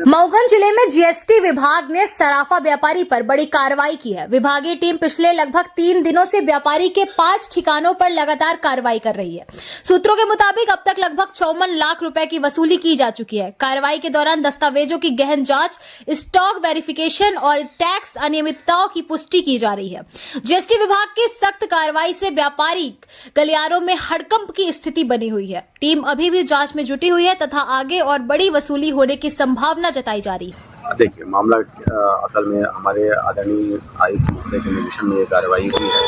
मऊगंज जिले में जीएसटी विभाग ने सराफा व्यापारी पर बड़ी कार्रवाई की है। विभागीय टीम पिछले लगभग 3 दिनों से व्यापारी के 5 ठिकानों पर लगातार कार्रवाई कर रही है। सूत्रों के मुताबिक अब तक लगभग 54 लाख रुपए की वसूली की जा चुकी है। कार्रवाई के दौरान दस्तावेजों की गहन जांच, स्टॉक वेरिफिकेशन और टैक्स अनियमितताओं की पुष्टि की जा रही है। जीएसटी विभाग की सख्त कार्रवाई से व्यापारी गलियारों में हड़कंप की स्थिति बनी हुई है। टीम अभी भी जांच में जुटी हुई है तथा आगे और बड़ी वसूली होने की संभावना जताई जा रही है। देखिए, मामला असल में हमारे आदरणीय आयुक्त महोदय के निर्देशन में ये कार्रवाई हुई है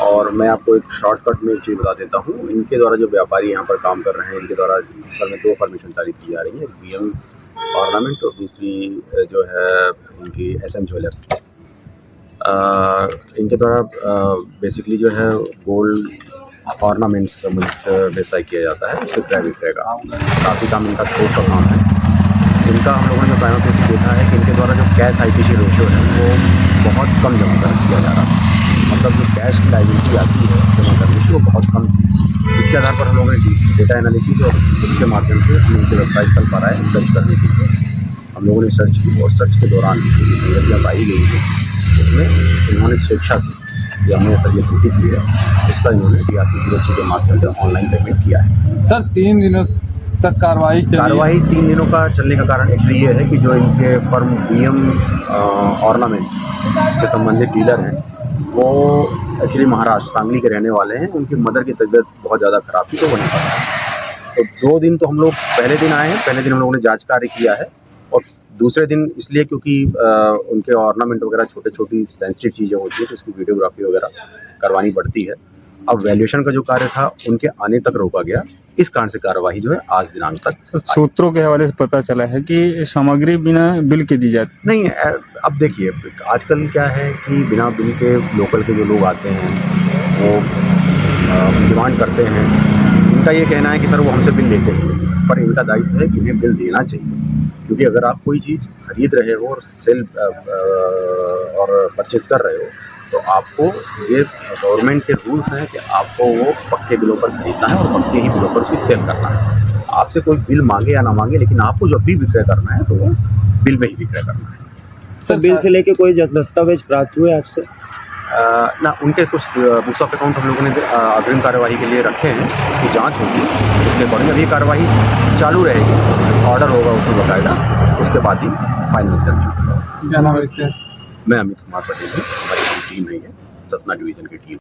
और मैं आपको एक शॉर्टकट में एक चीज़ बता देता हूँ। इनके द्वारा जो व्यापारी यहाँ पर काम कर रहे हैं, इनके द्वारा असल में 2 परमिशन जारी की जा रही है, बीएम ऑर्नामेंट और दूसरी जो है इनकी एसएम ज्वेलर्स। इनके द्वारा बेसिकली जो है गोल्ड ऑर्नामेंट से संबंधित व्यवसाय किया जाता है, इसके क्रय विक्रय का काफ़ी काम इनका थोक का काम है। इनका हम लोगों ने जो प्राइमरी केस देखा है कि इनके द्वारा जो कैश आईपीसी रेशियो है वो बहुत कम जमा कर किया जा रहा है। मतलब जो कैश की लायबिलिटी आती है जमा करने की वो बहुत कम थी। इसके आधार पर हम लोगों ने डेटा एनालिसिस और उसके माध्यम से हम उनकी वेबसाइट पर पा रहा है सर्च करने के लिए हम लोगों ने सर्च की और सर्च के दौरान जो संगतियाँ पाई गई है उसमें इन्होंने स्वेच्छा से या हमने ये त्रुटि की है, उसका इन्होंने DRC के माध्यम से ऑनलाइन पेमेंट किया है। सर 3 दिनों तक कार्रवाई 3 दिनों का चलने का कारण एक्चुअली ये है कि जो इनके फर्म बीएम ऑर्नामेंट के संबंधित डीलर हैं वो एक्चुअली महाराष्ट्र सांगली के रहने वाले हैं। उनकी मदर की तबीयत बहुत ज़्यादा ख़राब थी तो वहीं पर तो 2 दिन तो हम लोग पहले दिन आए हैं। पहले दिन हम लोगों ने जाँच कार्य किया है और दूसरे दिन इसलिए क्योंकि उनके ऑर्नामेंट वगैरह छोटी सेंसिटिव चीज़ें होती हैं तो उसकी वीडियोग्राफी वगैरह करवानी पड़ती है। अब वैल्यूएशन का जो कार्य था उनके आने तक रोका गया, इस कारण से कार्रवाई जो है आज दिनांक तक। सूत्रों के हवाले से पता चला है कि सामग्री बिना बिल के दी जाती नहीं। अब देखिए, आजकल क्या है कि बिना बिल के लोकल के जो लोग आते हैं वो डिमांड करते हैं। इनका ये कहना है कि सर वो हमसे बिल लेते हैं, पर इनका दायित्व है कि इन्हें बिल देना चाहिए। क्योंकि अगर आप कोई चीज़ खरीद रहे हो और सेल और परचेज़ कर रहे हो तो आपको ये गवर्नमेंट के रूल्स हैं कि आपको वो पक्के बिलों पर खरीदना है और पक्के ही बिलों पर उसकी सेल करना है। आपसे कोई बिल मांगे या ना मांगे, लेकिन आपको जब भी विक्रय करना है तो वो बिल में ही विक्रय करना है। सर बिल से लेके कोई दस्तावेज प्राप्त हुए आपसे? ना, उनके कुछ बुक्स ऑफ अकाउंट हम लोगों ने अग्रिम कार्यवाही के लिए रखे हैं, उसकी जांच होगी, उसके अकॉर्डिंग अभी कार्रवाई चालू रहेगी। ऑर्डर होगा उसमें बकायदा, उसके बाद ही फाइनल करनी। क्या नाम है इसका? मैं अमित कुमार पटेल हूँ, हमारी टीम है ये सतना डिवीज़न की टीम।